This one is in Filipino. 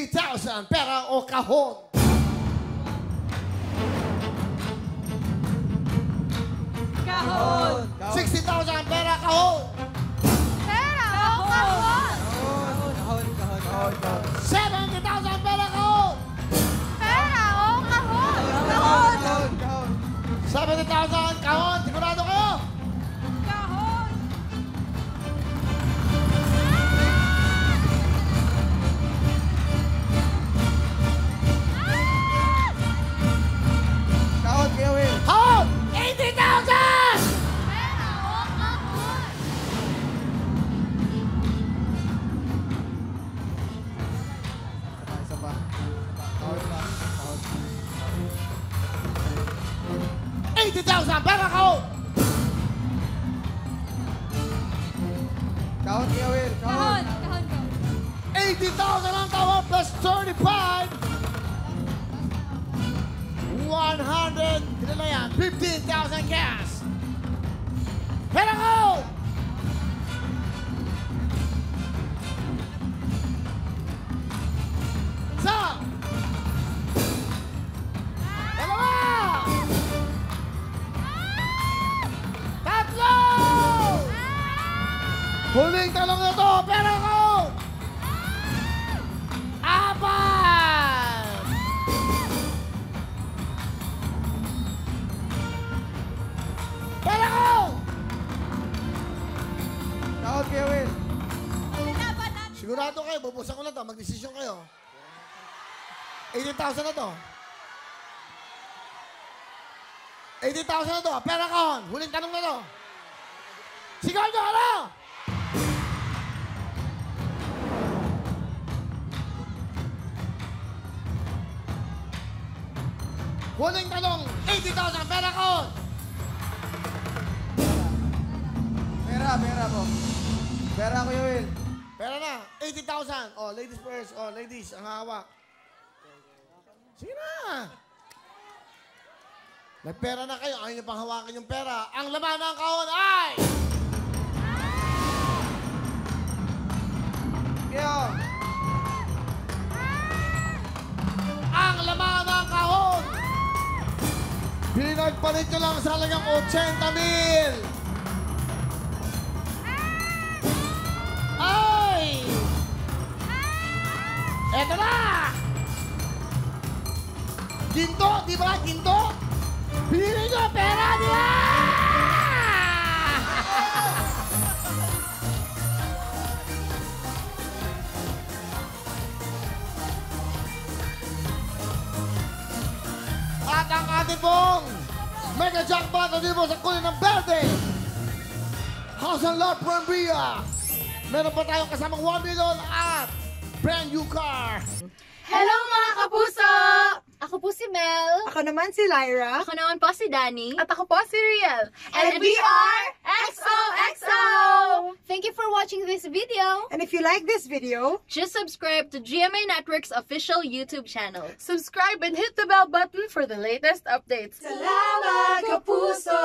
60,000 pera o kahon. Kahon! 60,000 pera, kahon. Pera o kahon! 70,000 pera, kahon. Pera o kahon! Kahon! 70,000 kahon. Sigurado kayo? Kahon! Kahon, Kuya Will. Kahon! 80,000! Pera o kahon! Isa pa. Kahon pa. Kahon. 80,000 pera, kahon. Kahon, Kuya Will. Kahon! Kahon ko. 80,000 ang kahon plus 35. 100. Ilan na yan? 15,000 cash. Pera, kahon. Isa. Dalawa. Tatlo. Huling talong na to. Pera, kahon. Apat. Pera, kahon. Kahon, Kuya Will. Sigurado kayo, bubusan ko na to. Magdesisyon kayo. 80,000 na to. 80,000 na to. Pera, kahon. Huling tanong na to. Sigaw nyo, ano? Huling tanong, 80,000. Pera, kahon. Pera po. Pera, Kuya Will. Pera na, 80,000. Oh, ladies first. Oh, ladies, ang hawak. Sige na. May pera na kayo. Ayaw niyo pang hawakan yung pera. Ang laman ng kahon ay... Kuya. Ang laman ng kahon! Pinagpalit nyo lang sa halagang 80,000. Ay! Eto na! Ginto, di ba? Ginto? Pinili nyo ang pera, di ba? At ang ating pong mega jackpot na dito sa kulay ng berde. House and Lot Brambilla. Meron pa tayong kasamang 1 million at brand new car. Hello mga kapuso! Ako po si Mel. Ako naman si Lyra. Ako naman po si Danny. At ako po si Riel. And we are XOXO! Thank you for watching this video. And if you like this video, Just subscribe to GMA Network's official YouTube channel. subscribe and hit the bell button for the latest updates. Salamat, kapuso!